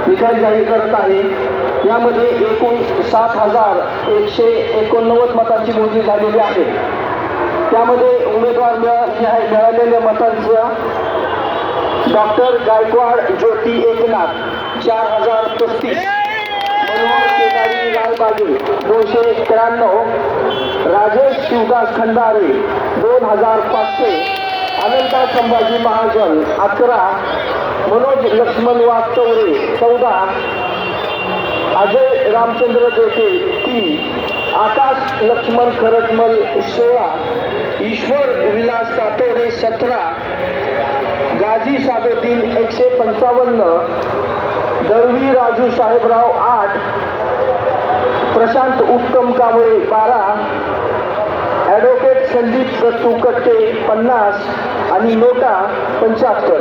निकाल जाहीर करत आहे। यामध्ये एकूण 7,189 मतांची मोजणी झालेली आहे। त्यामध्ये उमेदवार मिळालेल्या मतांचा डॉक्टर गायकवाड ज्योती एकनाथ 4,035, मनोहर केदारी लालबागे 293, राजेश शिवदास खंडारे 2,500, अनंता संभाजी महाजन 11, मनोज लक्ष्मण वास्तवरे 14, अजय रामचंद्र देते 3, आकाश लक्ष्मण खरटमल 16, ईश्वर विलास सातोरे 17, गाजी साबेद्दीन 155, दळवी राजू साहेबराव 8, प्रशांत उत्तम कांबळे 12, ॲडव्होकेट संदीप दत्तू कट्टे 50 आणि नोटा 75।